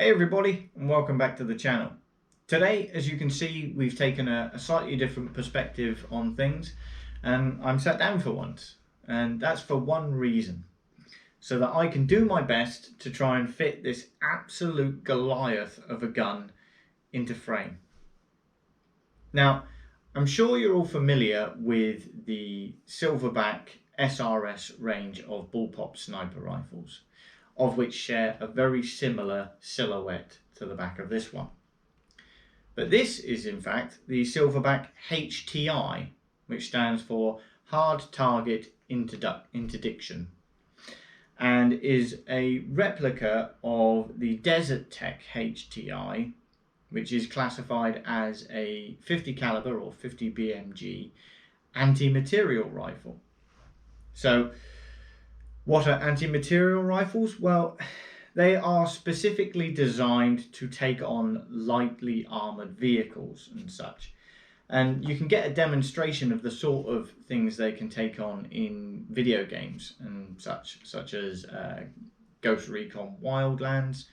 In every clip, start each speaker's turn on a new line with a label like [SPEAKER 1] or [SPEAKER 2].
[SPEAKER 1] Hey everybody, and welcome back to the channel. Today, as you can see, we've taken a slightly different perspective on things, and I'm sat down for once, and that's for one reason, so that I can do my best to try and fit this absolute Goliath of a gun into frame. Now, I'm sure you're all familiar with the Silverback SRS range of bullpup sniper rifles, of which share a very similar silhouette to the back of this one. But this is in fact the Silverback HTI, which stands for Hard Target Interdiction, and is a replica of the deserttech HTI, which is classified as a 50 caliber or 50 BMG anti-material rifle. So what are anti-material rifles? Well, they are specifically designed to take on lightly armoured vehicles and such. And you can get a demonstration of the sort of things they can take on in video games and such as Ghost Recon Wildlands,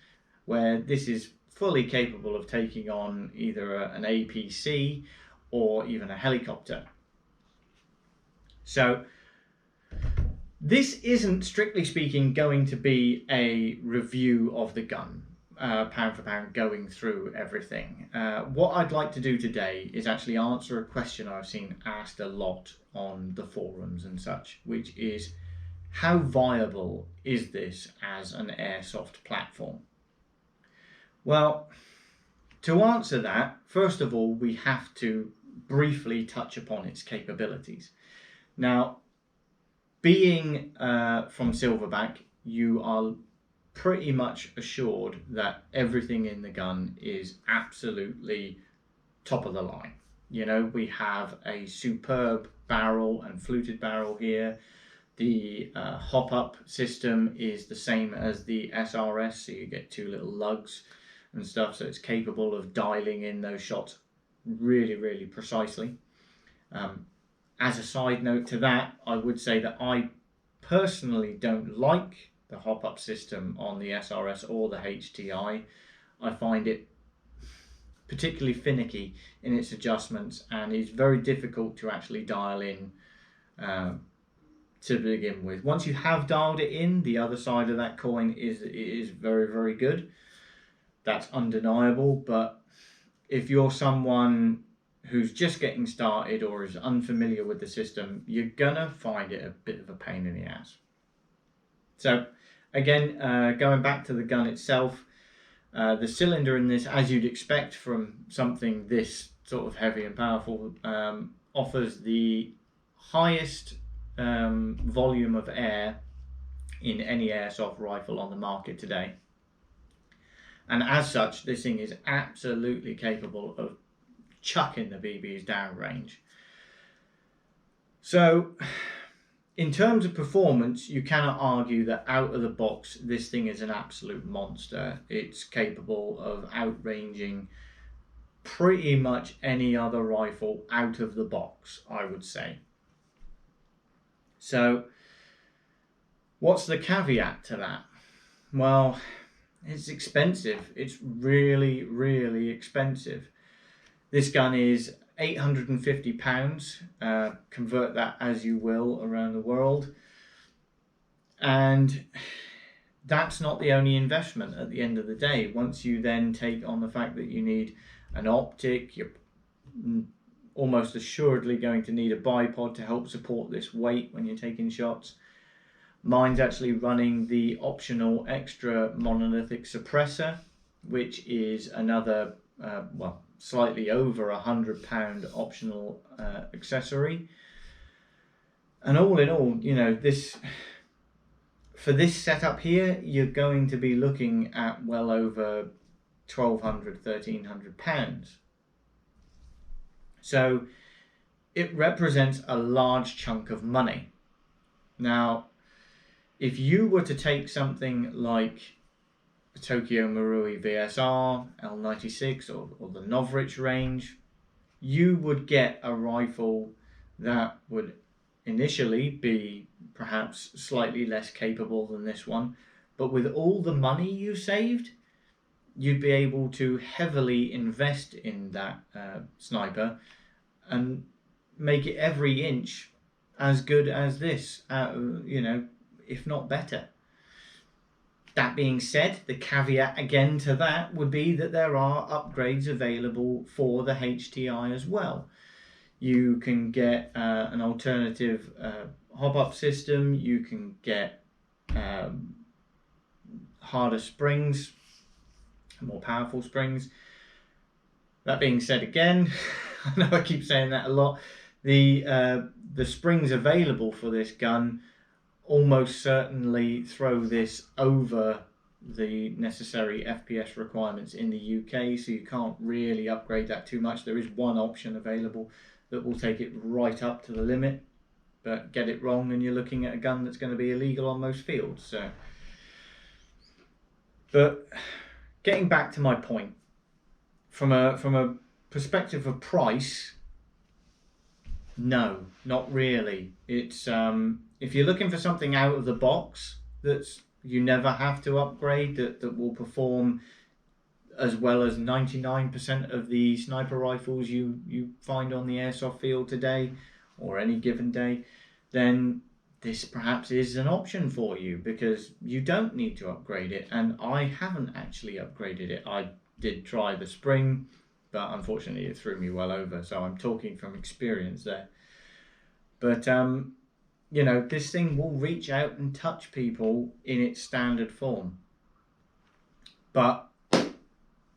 [SPEAKER 1] where this is fully capable of taking on either an APC or even a helicopter. So this isn't, strictly speaking, going to be a review of the gun, pound for pound, going through everything. What I'd like to do today is actually answer a question I've seen asked a lot on the forums and such, which is, how viable is this as an airsoft platform? Well, to answer that, first of all, we have to briefly touch upon its capabilities. Now, being from Silverback, you are pretty much assured that everything in the gun is absolutely top of the line. You know, we have a superb barrel and fluted barrel here. The hop-up system is the same as the SRS, so you get two little lugs and stuff, so it's capable of dialing in those shots really, really precisely. As a side note to that, I would say that I personally don't like the hop-up system on the SRS or the HTI. I find it particularly finicky in its adjustments and is very difficult to actually dial in to begin with. Once you have dialed it in, the other side of that coin is very, very good. That's undeniable, but if you're someone who's just getting started or is unfamiliar with the system, you're gonna find it a bit of a pain in the ass. So again, going back to the gun itself, the cylinder in this, as you'd expect from something this sort of heavy and powerful, offers the highest volume of air in any airsoft rifle on the market today. And as such, this thing is absolutely capable of chucking the BBs downrange. So in terms of performance, you cannot argue that out of the box this thing is an absolute monster. It's capable of outranging pretty much any other rifle out of the box, I would say. So what's the caveat to that? Well, it's expensive. It's really, really expensive. This gun is £850, convert that as you will around the world. And that's not the only investment at the end of the day. Once you then take on the fact that you need an optic, you're almost assuredly going to need a bipod to help support this weight when you're taking shots. Mine's actually running the optional extra monolithic suppressor, which is another, well, slightly over £100 optional accessory. And all in all, you know, for this setup here, you're going to be looking at well over £1,200, £1,300. So it represents a large chunk of money. Now, if you were to take something like the Tokyo Marui VSR, L96 or the Novritsch range, you would get a rifle that would initially be perhaps slightly less capable than this one, but with all the money you saved, you'd be able to heavily invest in that sniper and make it every inch as good as this, if not better. That being said, the caveat again to that would be that there are upgrades available for the HTI as well. You can get an alternative hop-up system, you can get harder springs, more powerful springs. That being said again, I know I keep saying that a lot, the springs available for this gun almost certainly throw this over the necessary FPS requirements in the UK, so you can't really upgrade that too much. There is one option available that will take it right up to the limit, but get it wrong and you're looking at a gun that's going to be illegal on most fields. So, but getting back to my point, from a perspective of price, no, not really. It's if you're looking for something out of the box that's you never have to upgrade, that will perform as well as 99% of the sniper rifles you find on the airsoft field today or any given day, then this perhaps is an option for you, because you don't need to upgrade it. And I haven't actually upgraded it. I did try the spring, but unfortunately it threw me well over, so I'm talking from experience there. But this thing will reach out and touch people in its standard form, but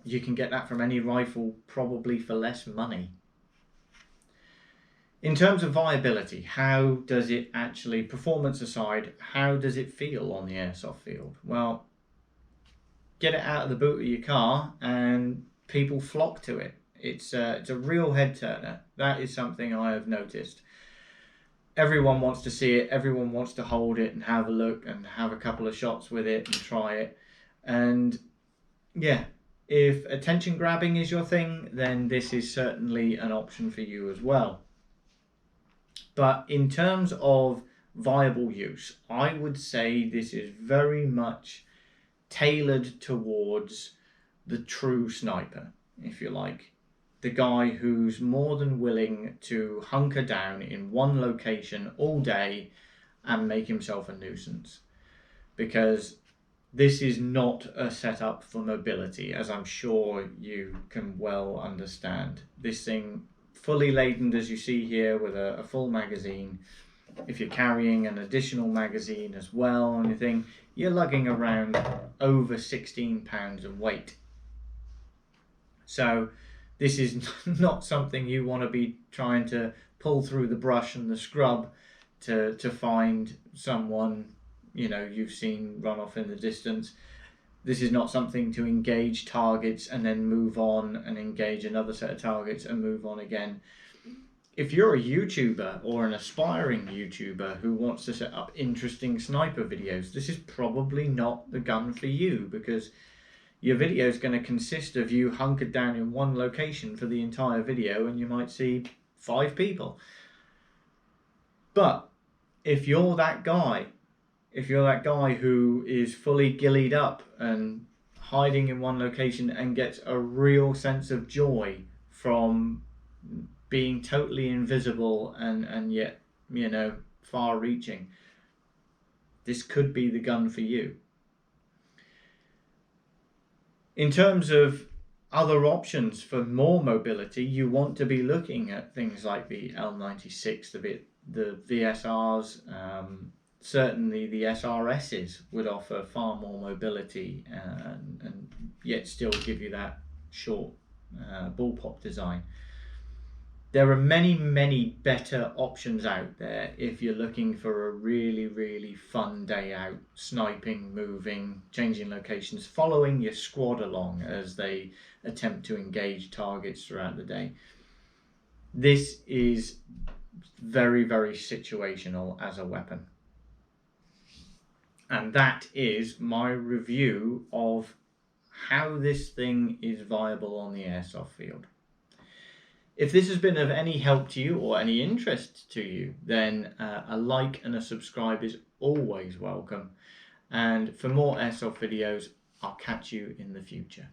[SPEAKER 1] you can get that from any rifle probably for less money. In terms of viability, how does it actually, performance aside, how does it feel on the airsoft field? Well, get it out of the boot of your car and people flock to it. It's a real head turner. That is something I have noticed. Everyone wants to see it, everyone wants to hold it and have a look and have a couple of shots with it and try it. And yeah, if attention grabbing is your thing, then this is certainly an option for you as well. But in terms of viable use, I would say this is very much tailored towards the true sniper, if you like. The guy who's more than willing to hunker down in one location all day and make himself a nuisance. Because this is not a setup for mobility, as I'm sure you can well understand. This thing, fully laden as you see here with a full magazine, if you're carrying an additional magazine as well or anything, you're lugging around over 16 pounds of weight. So this is not something you want to be trying to pull through the brush and the scrub to find someone you've seen run off in the distance. This is not something to engage targets and then move on and engage another set of targets and move on again. If you're a YouTuber or an aspiring YouTuber who wants to set up interesting sniper videos, this is probably not the gun for you, because your video is going to consist of you hunkered down in one location for the entire video and you might see 5 people. But if you're that guy who is fully gillied up and hiding in one location and gets a real sense of joy from being totally invisible and yet, far reaching, this could be the gun for you. In terms of other options for more mobility, you want to be looking at things like the L96, the VSRs, certainly the SRSs would offer far more mobility and yet still give you that short bullpup design. There are many, many better options out there if you're looking for a really, really fun day out, sniping, moving, changing locations, following your squad along as they attempt to engage targets throughout the day. This is very, very situational as a weapon. And that is my review of how this thing is viable on the airsoft field. If this has been of any help to you or any interest to you, then a like and a subscribe is always welcome. And for more airsoft videos, I'll catch you in the future.